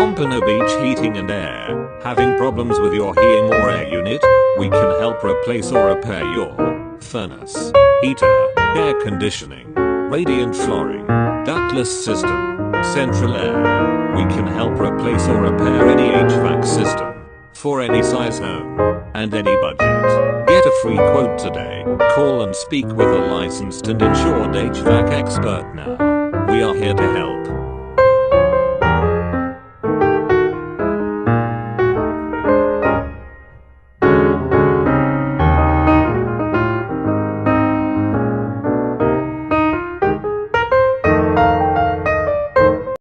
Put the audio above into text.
Pompano Beach Heating and Air. Having problems with your heating or air unit? We can help replace or repair your furnace, heater, air conditioning, radiant flooring, ductless system, central air. We can help replace or repair any HVAC system for any size home and any budget. Get a free quote today. Call and speak with a licensed and insured HVAC expert now. We are here to help.